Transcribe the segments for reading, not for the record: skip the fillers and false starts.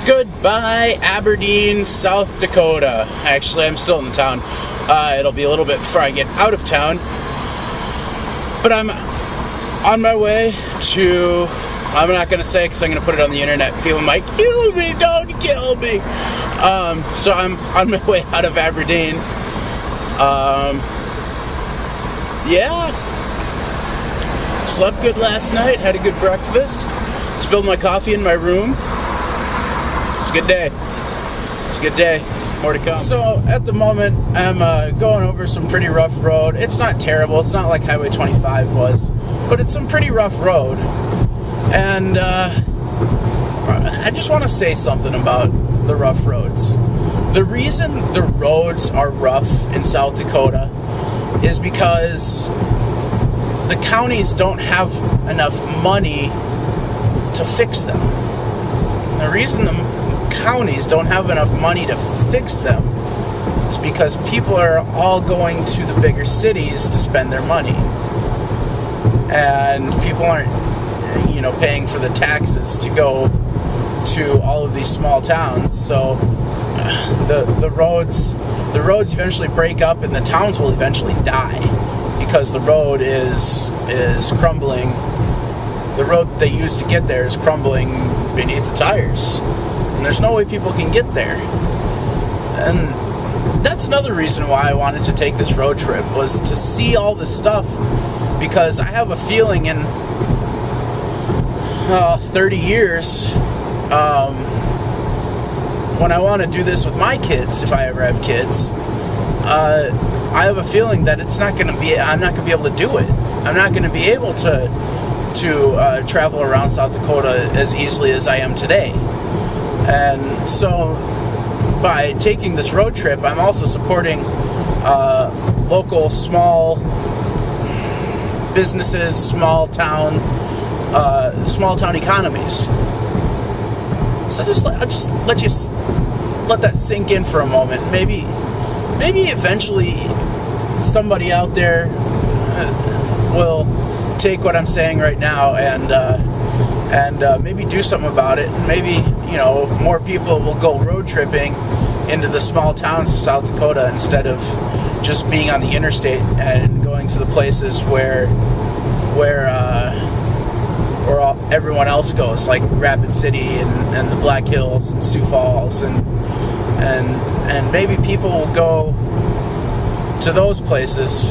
Goodbye, Aberdeen, South Dakota. Actually, I'm still in the town. It'll be a little bit before I get out of town. But I'm on my way to... I'm not going to say because I'm going to put it on the internet. People might kill me. Don't kill me. So I'm on my way out of Aberdeen. Yeah. Slept good last night. Had a good breakfast. Spilled my coffee in my room. It's a good day. It's a good day. More to come. So at the moment, I'm going over some pretty rough road. It's not terrible. It's not like Highway 25 was, but it's some pretty rough road. And I just want to say something about the rough roads. The reason the roads are rough in South Dakota is because the counties don't have enough money to fix them. The reason the counties don't have enough money to fix them is because people are all going to the bigger cities to spend their money. And people aren't, paying for the taxes to go to all of these small towns. So the roads eventually break up and the towns will eventually die because the road is crumbling. The road that they used to get there is crumbling beneath the tires. And there's no way people can get there. And that's another reason why I wanted to take this road trip, was to see all this stuff, because I have a feeling in 30 years, when I want to do this with my kids, if I ever have kids, I have a feeling that I'm not going to be able to do it. I'm not going to be able to travel around South Dakota as easily as I am today. And so by taking this road trip, I'm also supporting local small businesses, small town economies. So I'll just let that sink in for a moment. Maybe eventually somebody out there will take what I'm saying right now and maybe do something about it. Maybe more people will go road tripping into the small towns of South Dakota instead of just being on the interstate and going to the places where everyone else goes, like Rapid City and the Black Hills and Sioux Falls, and maybe people will go to those places,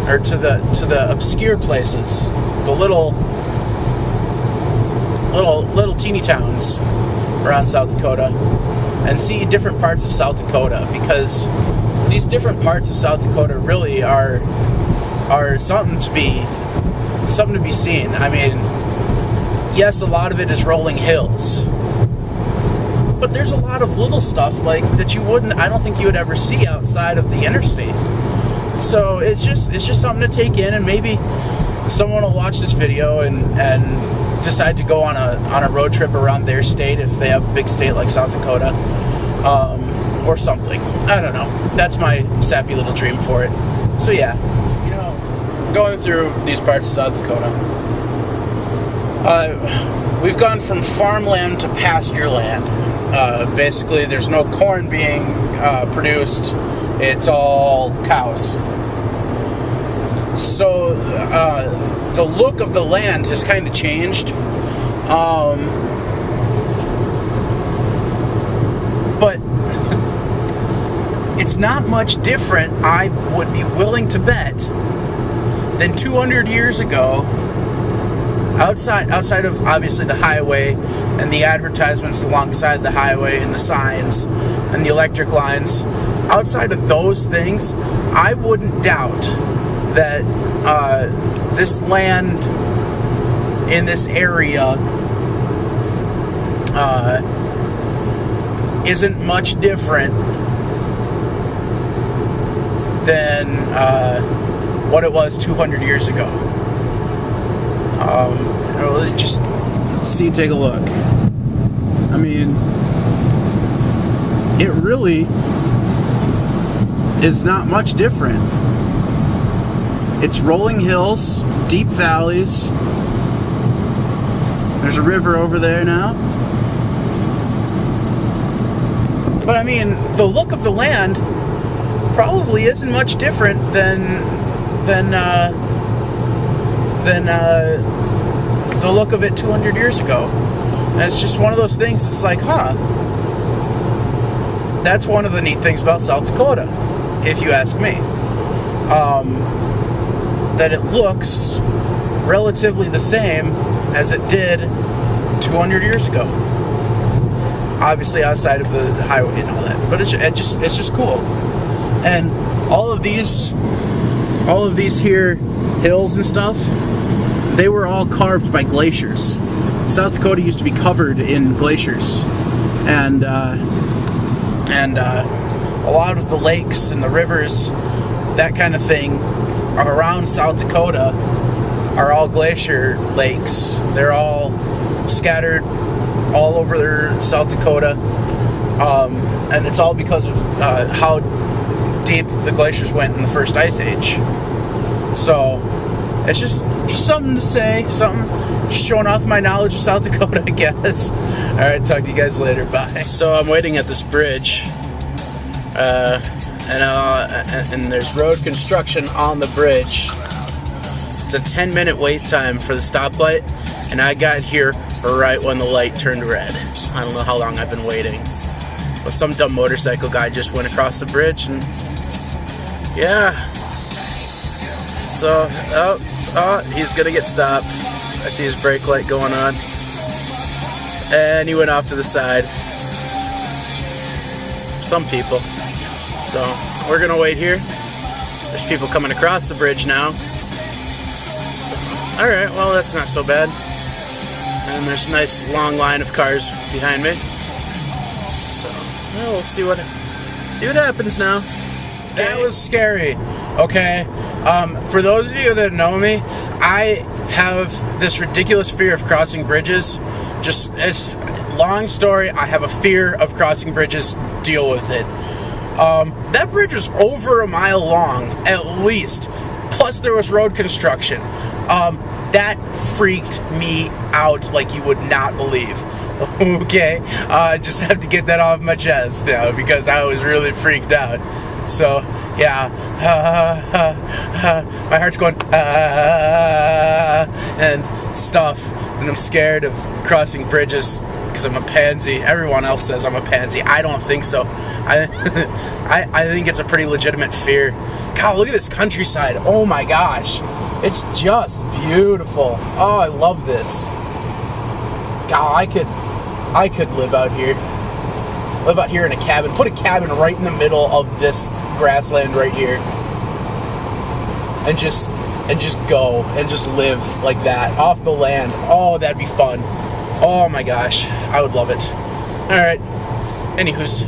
or to the obscure places, the little teeny towns around South Dakota, and see different parts of South Dakota, because these different parts of South Dakota really are something to be seen. I mean, yes, a lot of it is rolling hills, but there's a lot of little stuff like that I don't think you would ever see outside of the interstate. So it's just something to take in, and maybe someone will watch this video and decide to go on a road trip around their state if they have a big state like South Dakota, or something. I don't know. That's my sappy little dream for it. So yeah, going through these parts of South Dakota, we've gone from farmland to pasture land. Basically, there's no corn being produced. It's all cows. So the look of the land has kind of changed. But it's not much different, I would be willing to bet, than 200 years ago, outside of obviously the highway and the advertisements alongside the highway and the signs and the electric lines. Outside of those things, I wouldn't doubt that this land in this area isn't much different than what it was 200 years ago. Just take a look. I mean, it really is not much different. It's rolling hills, deep valleys. There's a river over there now. But I mean, the look of the land probably isn't much different than the look of it 200 years ago. And it's just one of those things. It's like, that's one of the neat things about South Dakota, if you ask me. That it looks relatively the same as it did 200 years ago. Obviously outside of the highway and all that, but it's just cool. And all of these here hills and stuff, they were all carved by glaciers. South Dakota used to be covered in glaciers, and a lot of the lakes and the rivers, that kind of thing, around South Dakota are all glacier lakes. They're all scattered all over South Dakota, and it's all because of how deep the glaciers went in the first ice age. So it's just something to say, something showing off my knowledge of South Dakota, I guess. All right, talk to you guys later. Bye. So I'm waiting at this bridge, and there's road construction on the bridge. It's a 10-minute wait time for the stoplight, and I got here right when the light turned red. I don't know how long I've been waiting. But some dumb motorcycle guy just went across the bridge, and yeah. So, he's gonna get stopped. I see his brake light going on. And he went off to the side. Some people. So, we're gonna wait here. There's people coming across the bridge now. So, alright, well, that's not so bad. And there's a nice long line of cars behind me. So, well, we'll see what happens now. That was scary, okay? For those of you that know me, I have this ridiculous fear of crossing bridges. It's long story. I have a fear of crossing bridges. Deal with it. That bridge was over a mile long, at least. Plus, there was road construction. That freaked me out like you would not believe. Okay? I just have to get that off my chest now because I was really freaked out. So, yeah. My heart's going, and stuff. And I'm scared of crossing bridges because I'm a pansy. Everyone else says I'm a pansy. I don't think so. I think it's a pretty legitimate fear. God, look at this countryside. Oh my gosh. It's just beautiful. Oh, I love this. God, I could live out here. Live out here in a cabin. Put a cabin right in the middle of this grassland right here. And just go and just live like that off the land. Oh, that'd be fun. Oh my gosh, I would love it. All right. Anywho's.